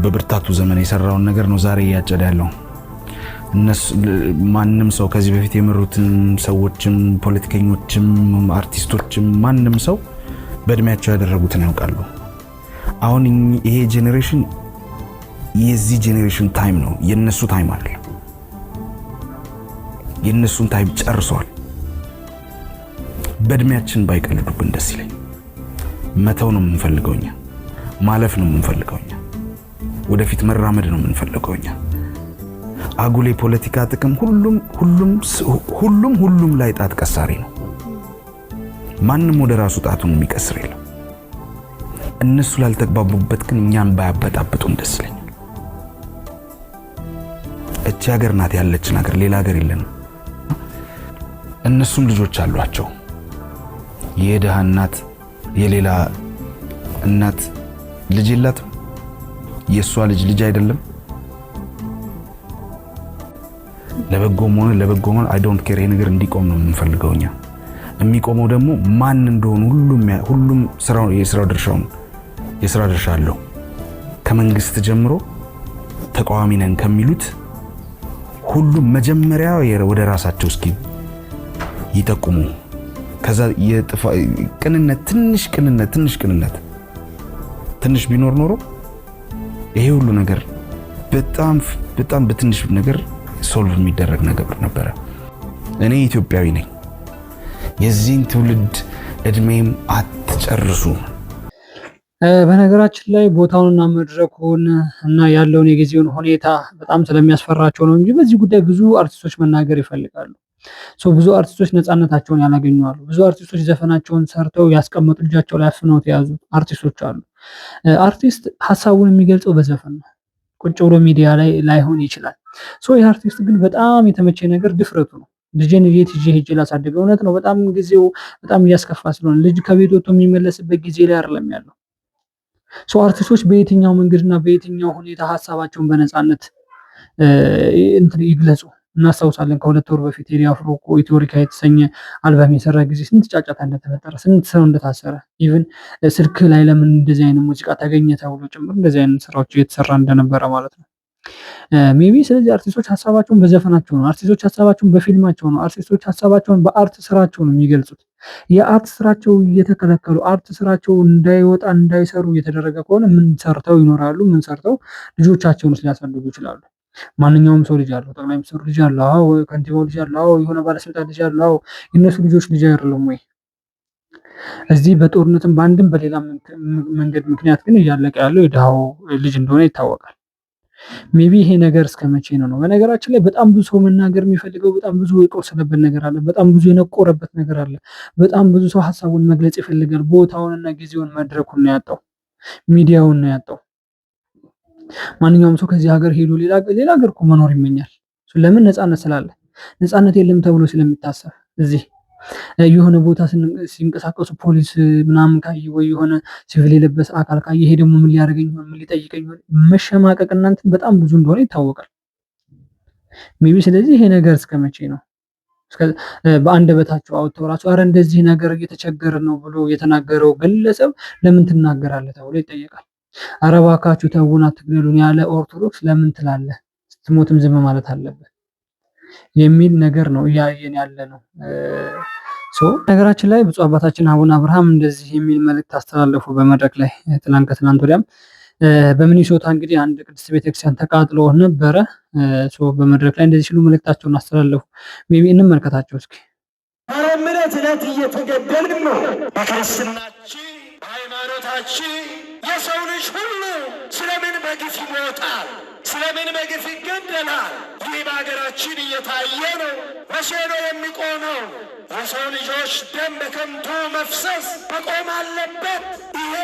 በብርታቱ ዘመን የሰራውን ነገር ነው ዛሬ እያጨደ ያለው። ማንም ሰው ከዚህ በፊት የመሩትን ሰዎችም ፖለቲከኞችም አርቲስቶችም ማንም ሰው በእድሜያቸው ያደረጉትን ያውቃሉ። አሁን ይሄ ጄኔሬሽን የዚህ ጄኔሬሽን ታይም ነው፣ የነሱ ታይም አይደለም። የነሱን ታይም ጨርሰዋል። በእድሜያችን ባይቀልዱብን ደስ ይለኝ። መተው ነው የምንፈልገው እኛ፣ ማለፍ ነው የምንፈልገው እኛ፣ ወደፊት መራመድ ነው የምንፈልገው እኛ። አጉሌ ፖለቲካ ጥቅም ሁሉም ላይ ጣት ቀሳሪ ነው። ማንም ወደ ራሱ ጣቱን የሚቀስር የለም። እነሱ ላልተግባቡበት ግን እኛም ባያበጣብጡን ደስ ይለኛል። እቺ ሀገር ናት ያለችን ሀገር፣ ሌላ ሀገር የለንም። እነሱም ልጆች አሏቸው። የደሃ እናት የሌላ እናት ልጅ የላትም። የሷ ልጅ አይደለም። ለበጎም ሆነ አይ ዶንት ኬር። ይሄ ነገር እንዲቆም ነው የምንፈልገው እኛ። የሚቆመው ደግሞ ማን እንደሆነ ሁሉም የስራ ድርሻ አለው። ከመንግስት ጀምሮ ተቃዋሚ ነን ከሚሉት ሁሉም መጀመሪያ ወደ ራሳቸው እስኪ ይጠቁሙ። ከዛ ቅንነት ትንሽ ቢኖር ኖሮ ይሄ ሁሉ ነገር በጣም በትንሽ ነገር ሶልቭ የሚደረግ ነገር ነበረ። እኔ ኢትዮጵያዊ ነኝ። የዚህን ትውልድ እድሜም አትጨርሱ። በነገራችን ላይ ቦታውንና መድረኩን እና ያለውን የጊዜውን ሁኔታ በጣም ስለሚያስፈራቸው ነው እንጂ በዚህ ጉዳይ ብዙ አርቲስቶች መናገር ይፈልጋሉ። ብዙ አርቲስቶች ነፃነታቸውን ያላገኙ አሉ። ብዙ አርቲስቶች ዘፈናቸውን ሰርተው ያስቀመጡ ልጃቸው ላይ አፍነው የያዙ አርቲስቶች አሉ። አርቲስት ሀሳቡን የሚገልጸው በዘፈን ነው። ቁጭ ብሎ ሚዲያ ላይ ላይሆን ይችላል። ይህ አርቲስት ግን በጣም የተመቸ ነገር ድፍረቱ ነው። ልጄን ቤት ሄጄ ላሳድግ። እውነት ነው፣ በጣም ጊዜው በጣም እያስከፋ ስለሆነ ልጅ ከቤት ወጥቶ የሚመለስበት ጊዜ ላይ አይደለም ያለው። አርቲስቶች በየትኛው መንገድና በየትኛው ሁኔታ ሀሳባቸውን በነፃነት ይግለጹ። እናስታውሳለን ከ2 ወር በፊት ቴዲ አፍሮ ኢትዮሪካ የተሰኘ አልበም የሰራ ጊዜ ስንት ጫጫታ እንደተፈጠረ፣ ስንት ሰው እንደታሰረ፣ ኢቭን ስልክ ላይ ለምን እንደዚህ አይነት ሙዚቃ ተገኘ ተብሎ ጭምር እንደዚህ አይነት ስራዎች እየተሰራ እንደነበረ ማለት ነው። ሜቢ ስለዚህ አርቲስቶች ሀሳባቸውን በዘፈናቸው ነው። አርቲስቶች ሀሳባቸውን በፊልማቸው ነው። አርቲስቶች ሀሳባቸውን በአርት ስራቸው ነው የሚገልጹት። የአርት ስራቸው እየተከለከሉ አርት ስራቸው እንዳይወጣ እንዳይሰሩ እየተደረገ ከሆነ ምን ሰርተው ይኖራሉ? ምን ሰርተው ልጆቻቸውን ሊያሳድጉ ይችላሉ? ማንኛውም ሰው ልጅ አለው። ጠቅላይ ሚኒስትሩ ልጅ አለው። አዎ፣ ከንቲባው ልጅ አለው። አዎ፣ የሆነ ባለስልጣን ልጅ አለው። አዎ፣ የነሱ ልጆች ልጅ አይደሉም ወይ? እዚህ በጦርነትም በአንድም በሌላ መንገድ ምክንያት ግን እያለቀ ያለው የድሃው ልጅ እንደሆነ ይታወቃል። ሜቢ ይሄ ነገር እስከ መቼ ነው? በነገራችን ላይ በጣም ብዙ ሰው መናገር የሚፈልገው በጣም ብዙ የቆሰለበት ነገር አለ። በጣም ብዙ የነቆረበት ነገር አለ። በጣም ብዙ ሰው ሀሳቡን መግለጽ ይፈልጋል። ቦታውንና ጊዜውን መድረኩን ነው ያጣው። ሚዲያውን ነው ያጣው። ማንኛውም ሰው ከዚህ ሀገር ሄዶ ሌላ ሀገር እኮ መኖር ይመኛል። ለምን? ነፃነት ስላለ። ነፃነት የለም ተብሎ ስለሚታሰብ እዚህ የሆነ ቦታ ሲንቀሳቀሱ ፖሊስ ምናምን ካየ ወይ የሆነ ሲቪል የለበሰ አካል ካየ ይሄ ደግሞ ምን ሊያደርገኝ ይሆን ምን ሊጠይቀኝ ይሆን መሸማቀቅ እናንተን በጣም ብዙ እንደሆነ ይታወቃል። ሜቢ ስለዚህ ይሄ ነገር እስከ መቼ ነው? በአንደበታቸው አውጥተው ራሱ አረ እንደዚህ ነገር እየተቸገረ ነው ብሎ የተናገረው ግለሰብ ለምን ትናገራለህ ተብሎ ይጠየቃል። አረ እባካችሁ ተውና አትግደሉን ያለ ኦርቶዶክስ ለምን ትላለህ? ስትሞትም ዝም ማለት አለበት የሚል ነገር ነው እያየን ያለ ነው። ነገራችን ላይ ብፁዕ አባታችን አቡነ አብርሃም እንደዚህ የሚል መልእክት አስተላለፉ በመድረክ ላይ ከትላንት ወዲያም በሚኒሶታ እንግዲህ አንድ ቅድስት ቤተክርስቲያን ተቃጥሎ ነበረ። በመድረክ ላይ እንደዚህ ሲሉ መልእክታቸውን አስተላለፉ። ሜቢ እንመልከታቸው እስኪ። እምነት ዕለት እየተገደልን ነው። በክርስትናችን በሃይማኖታችን የሰው ልጅ ሁሉ ስለምን በግፍ ይሞታል? ስለምን በግፍ ይገደላል? ይህ በሀገራችን እየታየ ነው። መቼ ነው የሚቆመው? የሰው ልጆች ደም በከንቱ መፍሰስ መቆም አለበት። ይሄ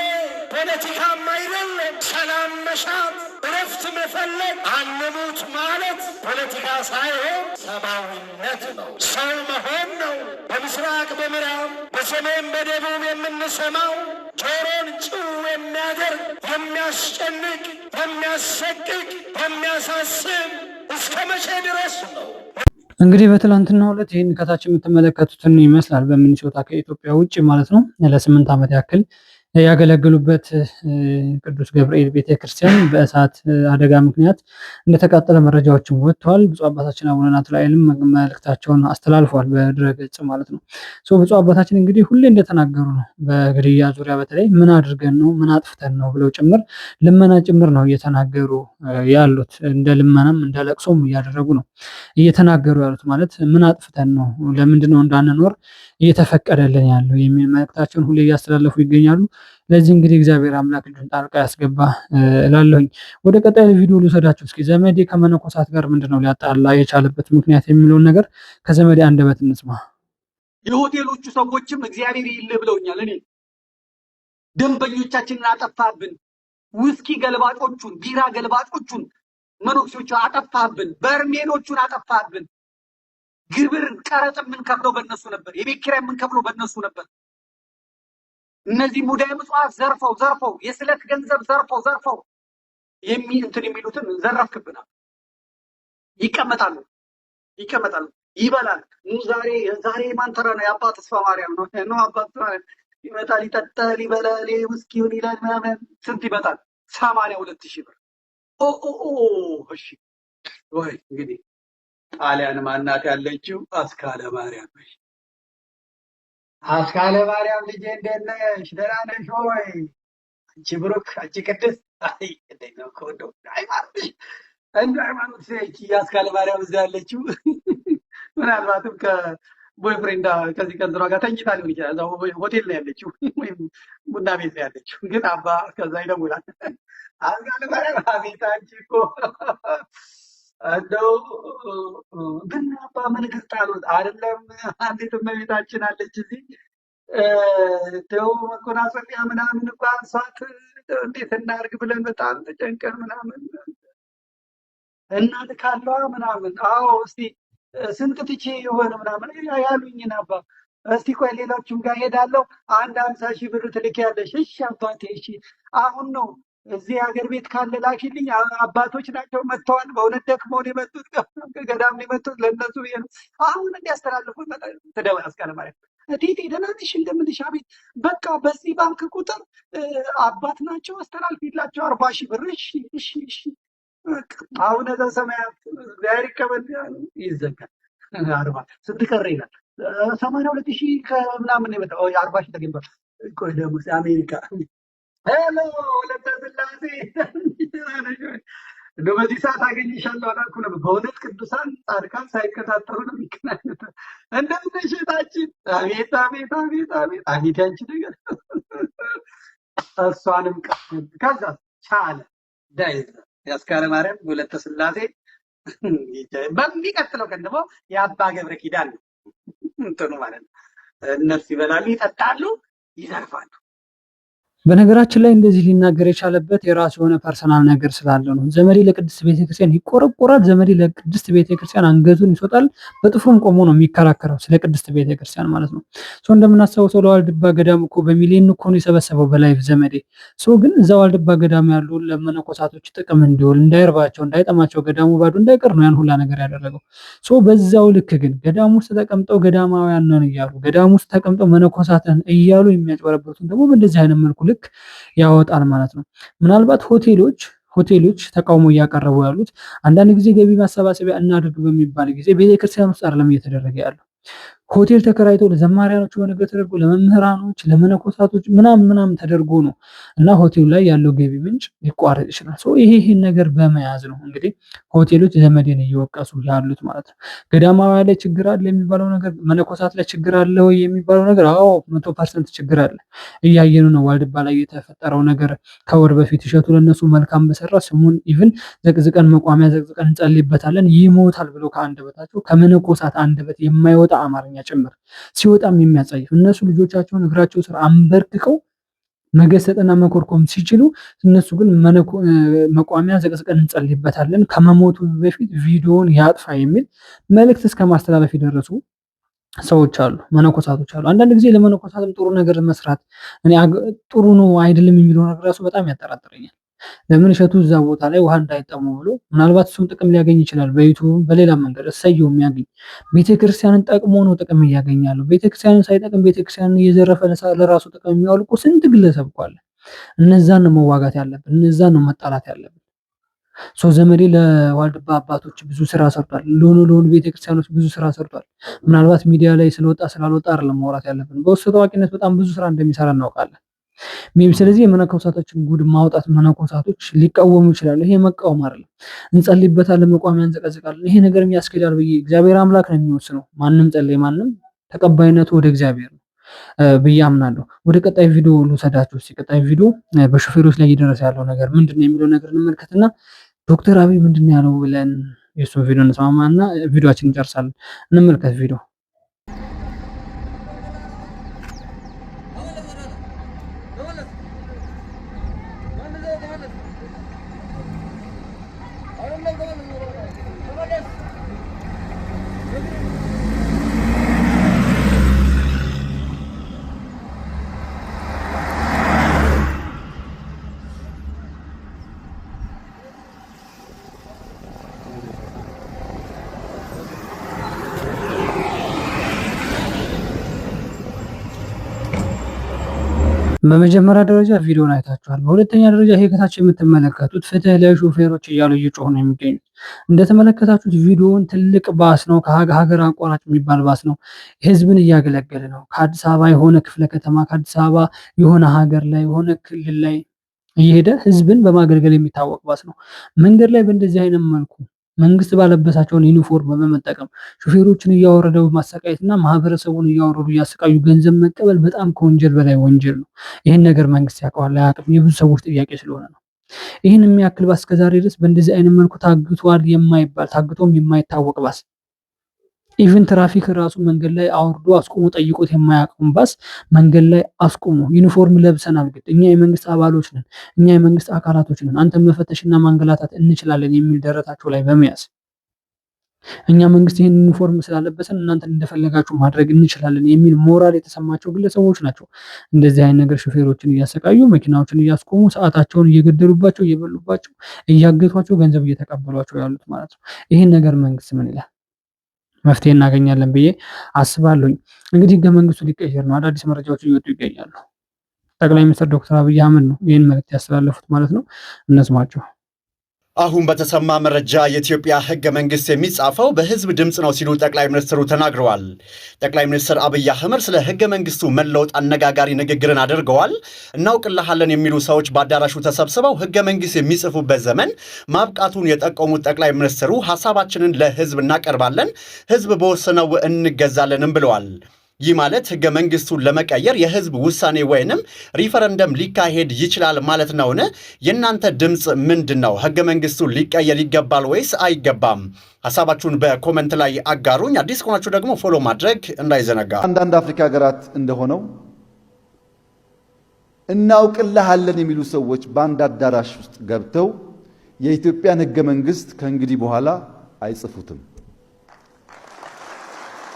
ፖለቲካም አይደለም። ሰላም መሻት፣ እረፍት መፈለግ፣ አንሙት ማለት ፖለቲካ ሳይሆን ሰብአዊነት ነው። ሰው መሆን ነው። በምስራቅ በምዕራብ በሰሜን በደቡብ የምንሰማው ጆሮን ጭው የሚያደርግ የሚያስጨንቅ፣ የሚያሰቅቅ፣ የሚያሳስብ እስከ መቼ ድረስ ነው? እንግዲህ በትላንትናው ዕለት ይህን ከታች የምትመለከቱትን ይመስላል። በሚኒሶታ ከኢትዮጵያ ውጭ ማለት ነው ለ8 ዓመት ያክል ያገለግሉበት ቅዱስ ገብርኤል ቤተክርስቲያን በእሳት አደጋ ምክንያት እንደተቃጠለ መረጃዎችን ወጥተዋል። ብፁዕ አባታችን አቡነ ናትናኤልም መልእክታቸውን አስተላልፈዋል በድረገጽ ማለት ነው። ብፁዕ አባታችን እንግዲህ ሁሌ እንደተናገሩ ነው በግድያ ዙሪያ በተለይ ምን አድርገን ነው ምን አጥፍተን ነው ብለው ጭምር ልመና ጭምር ነው እየተናገሩ ያሉት። እንደ ልመናም እንደ ለቅሶም እያደረጉ ነው እየተናገሩ ያሉት። ማለት ምን አጥፍተን ነው ለምንድን ነው እንዳንኖር እየተፈቀደልን ያለው የሚል መልእክታቸውን ሁሌ እያስተላለፉ ይገኛሉ። ለዚህ እንግዲህ እግዚአብሔር አምላክ ልጁን ጣልቃ ያስገባ እላለሁኝ። ወደ ቀጣይ ቪዲዮ ልውሰዳችሁ እስኪ። ዘመዴ ከመነኮሳት ጋር ምንድነው ሊያጣላ የቻለበት ምክንያት የሚለውን ነገር ከዘመዴ አንደበት እንስማ። የሆቴሎቹ ሰዎችም እግዚአብሔር ይል ብለውኛል። እኔ ደንበኞቻችንን አጠፋብን፣ ውስኪ ገልባጮቹን፣ ቢራ ገልባጮቹን መነኩሴዎቹ አጠፋብን፣ በርሜሎቹን አጠፋብን። ግብር ቀረጥ የምንከፍለው በእነሱ ነበር። የቤት ኪራይ የምንከፍለው በእነሱ ነበር። እነዚህ ሙዳየ ምጽዋት ዘርፈው የስለት ገንዘብ ዘርፈው የሚሉትን ዘረፍክብናል። ይቀመጣሉ፣ ይበላል። ዛሬ ማን ተራ ነው? የአባ ተስፋ ማርያም ነው። አባ ይመጣል፣ ይጠጣል፣ ይበላል፣ ውስኪውን ይላል ምናምን። ስንት ይመጣል? 82,000 ብር። እሺ ወይ እንግዲህ ጣሊያን ማናት ያለችው? አስካለ ማርያም ነሽ። አስካለ ማርያም ልጄ እንደት ነሽ? ደህና ነሽ ወይ? አንቺ ብሩክ፣ አንቺ ቅድስት። አይ እንዴት ነው ኮዶ ሃይማኖት ሰጪ አስካለ ማርያም እዛ ያለችው ምናልባትም ከቦይፍሬንዳ ከዚህ ከእንትኗ ጋር ተኝታ ሊሆን ይችላል። እዛው ሆቴል ነው ያለችው ወይም ቡና ቤት ነው ያለችው። ግን አባ ከዛ ይደውላል። አስካለ ማርያም አቤት፣ አንቺ እኮ እንደው ግን አባ ምን ግርጣሉት አይደለም። አንዲት እመቤታችን አለች እዚህ ተው መጎናጸፊያ ምናምን እንኳን ሳት እንዴት እናድርግ ብለን በጣም ተጨንቀን ምናምን እናት ካለዋ ምናምን። አዎ እስቲ ስንት ትቼ የሆነ ምናምን ያሉኝን አባ እስቲ ቆይ ሌሎቹም ጋር ሄዳለሁ 50,000 ብር ትልኪያለሽ? እሺ አባቴ እሺ። አሁን ነው እዚህ ሀገር ቤት ካለ ላኪልኝ። አባቶች ናቸው መጥተዋል። በእውነት ደክመው ነው የመጡት፣ ገዳም ነው የመጡት። ለእነሱ ብዬ ነው አሁን እንዲያስተላልፉ ትደውል። አስካለ ማርያም እቴቴ ደህና ነሽ? እንደምንሽ? አቤት። በቃ በዚህ ባንክ ቁጥር አባት ናቸው አስተላልፊላቸው 40,000 ብር። እሺ። አሁን ዘበሰማያት እግዚአብሔር ይቀበል። ይዘጋል። 40 ስንት ቀረ ይላል። 82,000 ከምናምን ነው የመጣው። 40,000 ተገኝቷል። ቆይ ደግሞ አሜሪካ ሄሎ ወለተ ስላሴ እንደው በዚህ ሰዓት አገኝሻለሁ አላልኩ ነበር። በእውነት ቅዱሳን ጻድቃን ሳይከታተሉ ነው የሚገናኙት። እንደምን ነሽ እህታችን? አቤት ያንቺ ነገር። እሷንም ከዛ ቻለ ዳይዘ የአስካለ ማርያም ወለተ ስላሴ። በሚቀጥለው ቀን ደግሞ የአባ ገብረ ኪዳን እንትኑ ማለት ነው። እነሱ ይበላሉ፣ ይጠጣሉ፣ ይዘርፋሉ። በነገራችን ላይ እንደዚህ ሊናገር የቻለበት የራሱ የሆነ ፐርሰናል ነገር ስላለው ነው። ዘመዴ ለቅድስት ቤተክርስቲያን ይቆረቆራል፣ ዘመዴ ለቅድስት ቤተክርስቲያን አንገቱን ይሰጣል፣ በጥፍሩም ቆሞ ነው የሚከራከረው ስለ ቅድስት ቤተክርስቲያን ማለት ነው። እንደምናስታውሰው ለዋልድባ ገዳም እኮ በሚሊዮን እኮ ነው የሰበሰበው በላይቭ ዘመዴ። ግን እዛ ዋልድባ ገዳም ያሉ ለመነኮሳቶች ጥቅም እንዲውል እንዳይርባቸው፣ እንዳይጠማቸው፣ ገዳሙ ባዶ እንዳይቀር ነው ያን ሁላ ነገር ያደረገው። በዛው ልክ ግን ገዳም ውስጥ ተቀምጠው ገዳማውያን ነን እያሉ ገዳም ውስጥ ተቀምጠው መነኮሳትን እያሉ የሚያጭበረብሩትን ደግሞ በእንደዚህ አይነት መልኩ ልክ ያወጣል ማለት ነው። ምናልባት ሆቴሎች ተቃውሞ እያቀረቡ ያሉት አንዳንድ ጊዜ ገቢ ማሰባሰቢያ እናድርግ በሚባል ጊዜ ቤተክርስቲያን ውስጥ አይደለም እየተደረገ ያለው። ሆቴል ተከራይቶ ለዘማሪያኖች በነገር ተደርጎ ለመምህራኖች ለመነኮሳቶች ምናምን ተደርጎ ነው እና ሆቴሉ ላይ ያለው ገቢ ምንጭ ሊቋረጥ ይችላል። ይሄን ነገር በመያዝ ነው እንግዲህ ሆቴሎች ዘመዴን እየወቀሱ ያሉት ማለት ነው። ገዳማዊ ላይ ችግር አለ የሚባለው ነገር፣ መነኮሳት ላይ ችግር አለ ወይ የሚባለው ነገር፣ አዎ 100% ችግር አለ። እያየኑ ነው። ዋልድባ ላይ የተፈጠረው ነገር ከወር በፊት እሸቱ ለነሱ መልካም በሰራ ስሙን ኢቭን ዘቅዝቀን መቋሚያ ዘቅዝቀን እንጸልይበታለን ይሞታል ብሎ ከአንደበታቸው ከመነኮሳት አንደበት የማይወጣ አማርኛ ጭምር ሲወጣም የሚያጸይፍ እነሱ ልጆቻቸውን እግራቸው ስር አንበርክከው መገሰጥና መኮርኮም ሲችሉ እነሱ ግን መቋሚያ ዘቅዝቀን እንጸልይበታለን ከመሞቱ በፊት ቪዲዮውን ያጥፋ የሚል መልእክት እስከ ማስተላለፍ የደረሱ ሰዎች አሉ፣ መነኮሳቶች አሉ። አንዳንድ ጊዜ ለመነኮሳትም ጥሩ ነገር መስራት እኔ ጥሩ ነው አይደለም የሚለው ነገር ራሱ በጣም ያጠራጥረኛል። ለምን እሸቱ እዛ ቦታ ላይ ውሃ እንዳይጠሙ ብሎ ምናልባት እሱን ጥቅም ሊያገኝ ይችላል፣ በዩቱብ በሌላ መንገድ እሰየው የሚያገኝ ቤተክርስቲያንን ጠቅሞ ነው ጥቅም እያገኛሉ። ቤተክርስቲያንን ሳይጠቅም ቤተክርስቲያንን እየዘረፈ ለራሱ ጥቅም የሚያውል እኮ ስንት ግለሰብ እኮ አለ። እነዛን ነው መዋጋት ያለብን፣ እነዛን ነው መጣላት ያለብን። ዘመዴ ለዋልድባ አባቶች ብዙ ስራ ሰርቷል። ለሆኑ ቤተክርስቲያኖች ብዙ ስራ ሰርቷል። ምናልባት ሚዲያ ላይ ስለወጣ ስላልወጣ አይደለም ማውራት ያለብን፣ በውስጥ ታዋቂነት በጣም ብዙ ስራ እንደሚሰራ እናውቃለን። ስለዚህ የመነኮሳቶችን ጉድ ማውጣት መነኮሳቶች ሊቃወሙ ይችላሉ። ይሄ መቃወም አይደለም። እንጸልይበታለን፣ መቋሚያ እንዘቀዝቃለን። ይሄ ነገር ያስኬዳል ብዬ እግዚአብሔር አምላክ ነው የሚወስነው። ማንም ጸልይ ማንም ተቀባይነቱ ወደ እግዚአብሔር ነው ብዬ አምናለሁ። ወደ ቀጣይ ቪዲዮ ልውሰዳችሁ። ቀጣይ ቪዲዮ በሾፌሮች ላይ እየደረሰ ያለው ነገር ምንድነው የሚለው ነገር እንመልከትና ዶክተር አብይ ምንድነው ያለው ብለን የሱን ቪዲዮ እንሰማማና ቪዲዮአችን እንጨርሳለን። እንመልከት ቪዲዮ። በመጀመሪያ ደረጃ ቪዲዮን አይታችኋል። በሁለተኛ ደረጃ ይሄ ከታች የምትመለከቱት ፍትህ ለሾፌሮች እያሉ እየጮሁ ነው የሚገኙት። እንደተመለከታችሁት ቪዲዮውን ትልቅ ባስ ነው፣ ከሀገር አቋራጭ የሚባል ባስ ነው። ህዝብን እያገለገለ ነው። ከአዲስ አበባ የሆነ ክፍለ ከተማ፣ ከአዲስ አበባ የሆነ ሀገር ላይ የሆነ ክልል ላይ እየሄደ ህዝብን በማገልገል የሚታወቅ ባስ ነው። መንገድ ላይ በእንደዚህ አይነት መልኩ መንግስት ባለበሳቸውን ዩኒፎርም በመጠቀም ሾፌሮችን እያወረደ ማሰቃየትና ማህበረሰቡን እያወረዱ እያሰቃዩ ገንዘብ መቀበል በጣም ከወንጀል በላይ ወንጀል ነው። ይህን ነገር መንግስት ያውቀዋል አያውቅም? የብዙ ሰዎች ጥያቄ ስለሆነ ነው። ይህን የሚያክል ባስ እስከዛሬ ድረስ በእንደዚህ አይነት መልኩ ታግቷል የማይባል ታግቶም የማይታወቅ ባስ ኢቭን ትራፊክ ራሱ መንገድ ላይ አውርዶ አስቆሞ ጠይቆት የማያውቀውን ባስ መንገድ ላይ አስቆሞ ዩኒፎርም ለብሰናል፣ ግን እኛ የመንግስት አባሎች ነን፣ እኛ የመንግስት አካላቶች ነን፣ አንተ መፈተሽና ማንገላታት እንችላለን የሚል ደረታቸው ላይ በመያዝ እኛ መንግስት ይህን ዩኒፎርም ስላለበሰን እናንተን እንደፈለጋችሁ ማድረግ እንችላለን የሚል ሞራል የተሰማቸው ግለሰቦች ናቸው እንደዚህ አይነት ነገር ሾፌሮችን እያሰቃዩ መኪናዎችን እያስቆሙ ሰዓታቸውን እየገደሉባቸው እየበሉባቸው እያገቷቸው ገንዘብ እየተቀበሏቸው ያሉት ማለት ነው። ይህን ነገር መንግስት ምን ይላል? መፍትሄ እናገኛለን ብዬ አስባለሁኝ። እንግዲህ ህገ መንግስቱ ሊቀየር ነው። አዳዲስ መረጃዎች እየወጡ ይገኛሉ። ጠቅላይ ሚኒስትር ዶክተር አብይ አህመድ ነው ይህን መልእክት ያስተላለፉት ማለት ነው። እነስማቸው። አሁን በተሰማ መረጃ የኢትዮጵያ ህገ መንግስት የሚጻፈው በህዝብ ድምፅ ነው ሲሉ ጠቅላይ ሚኒስትሩ ተናግረዋል። ጠቅላይ ሚኒስትር አብይ አህመድ ስለ ህገ መንግስቱ መለወጥ አነጋጋሪ ንግግርን አድርገዋል። እናውቅልሃለን የሚሉ ሰዎች በአዳራሹ ተሰብስበው ህገ መንግስት የሚጽፉበት ዘመን ማብቃቱን የጠቆሙት ጠቅላይ ሚኒስትሩ ሀሳባችንን ለህዝብ እናቀርባለን፣ ህዝብ በወሰነው እንገዛለንም ብለዋል። ይህ ማለት ህገ መንግስቱን ለመቀየር የህዝብ ውሳኔ ወይንም ሪፈረንደም ሊካሄድ ይችላል ማለት ነውን? የእናንተ ድምፅ ምንድን ነው? ህገ መንግስቱ ሊቀየር ይገባል ወይስ አይገባም? ሀሳባችሁን በኮመንት ላይ አጋሩኝ። አዲስ ከሆናችሁ ደግሞ ፎሎ ማድረግ እንዳይዘነጋ። አንዳንድ አፍሪካ ሀገራት እንደሆነው እናውቅልሃለን የሚሉ ሰዎች በአንድ አዳራሽ ውስጥ ገብተው የኢትዮጵያን ህገ መንግስት ከእንግዲህ በኋላ አይጽፉትም።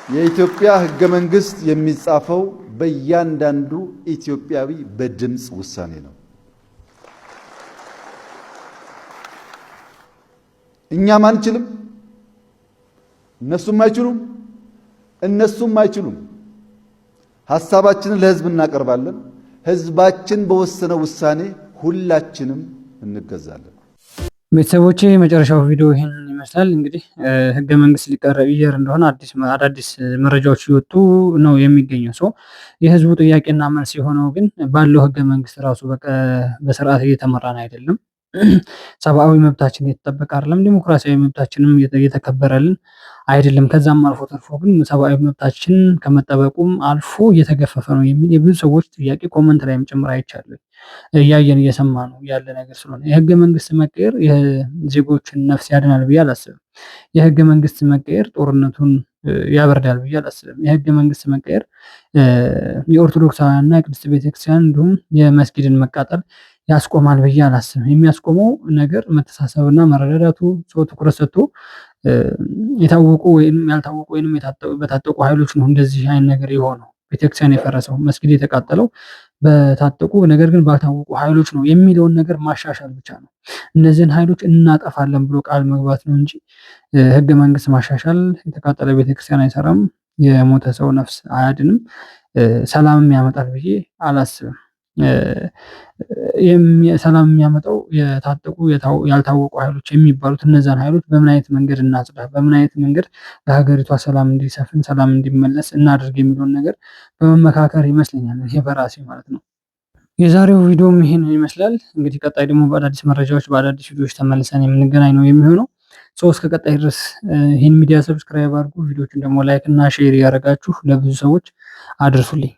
የኢትዮጵያ ህገ መንግስት የሚጻፈው በእያንዳንዱ ኢትዮጵያዊ በድምፅ ውሳኔ ነው። እኛም አንችልም፣ እነሱም አይችሉም፣ እነሱም አይችሉም። ሐሳባችንን ለህዝብ እናቀርባለን። ህዝባችን በወሰነው ውሳኔ ሁላችንም እንገዛለን። ቤተሰቦቼ መጨረሻው ቪዲዮ ይሄን ይመስላል። እንግዲህ ህገ መንግስት ሊቀየር እንደሆነ አዳዲስ መረጃዎች እየወጡ ነው የሚገኘው። ሰው የህዝቡ ጥያቄና መልስ የሆነው ግን ባለው ህገ መንግስት ራሱ በስርዓት እየተመራን አይደለም። ሰብአዊ መብታችን እየተጠበቀ አይደለም። ዲሞክራሲያዊ መብታችንም እየተከበረልን አይደለም። ከዛም አልፎ ተርፎ ግን ሰብአዊ መብታችን ከመጠበቁም አልፎ እየተገፈፈ ነው የሚል የብዙ ሰዎች ጥያቄ ኮመንት ላይም ጭምር አይቻለሁ። እያየን እየሰማ ነው ያለ ነገር ስለሆነ የህገ መንግስት መቀየር የዜጎችን ነፍስ ያድናል ብዬ አላስብም። የህገ መንግስት መቀየር ጦርነቱን ያበርዳል ብዬ አላስብም። የህገ መንግስት መቀየር የኦርቶዶክሳውያንና የቅድስት ቤተክርስቲያን እንዲሁም የመስጊድን መቃጠል ያስቆማል ብዬ አላስብም። የሚያስቆመው ነገር መተሳሰብና መረዳዳቱ ሰው ትኩረት ሰጥቶ የታወቁ ወይም ያልታወቁ ወይም በታጠቁ ኃይሎች ነው እንደዚህ አይነት ነገር የሆነው። ቤተክርስቲያን የፈረሰው መስጊድ የተቃጠለው በታጠቁ ነገር ግን ባልታወቁ ኃይሎች ነው የሚለውን ነገር ማሻሻል ብቻ ነው። እነዚህን ኃይሎች እናጠፋለን ብሎ ቃል መግባት ነው እንጂ ህገ መንግስት ማሻሻል የተቃጠለ ቤተክርስቲያን አይሰራም፣ የሞተ ሰው ነፍስ አያድንም፣ ሰላምም ያመጣል ብዬ አላስብም። ሰላም የሚያመጣው የታጠቁ ያልታወቁ ኃይሎች የሚባሉት እነዛን ኃይሎች በምን አይነት መንገድ እናጽዳ፣ በምን አይነት መንገድ ለሀገሪቷ ሰላም እንዲሰፍን ሰላም እንዲመለስ እናድርግ የሚለውን ነገር በመመካከር ይመስለኛል። ይሄ በራሴ ማለት ነው። የዛሬው ቪዲዮም ይሄን ይመስላል። እንግዲህ ቀጣይ ደግሞ በአዳዲስ መረጃዎች በአዳዲስ ቪዲዮዎች ተመልሰን የምንገናኝ ነው የሚሆነው። እስከ ቀጣይ ድረስ ይህን ሚዲያ ሰብስክራይብ አድርጉ። ቪዲዮችን ደግሞ ላይክ እና ሼር ያደረጋችሁ ለብዙ ሰዎች አድርሱልኝ።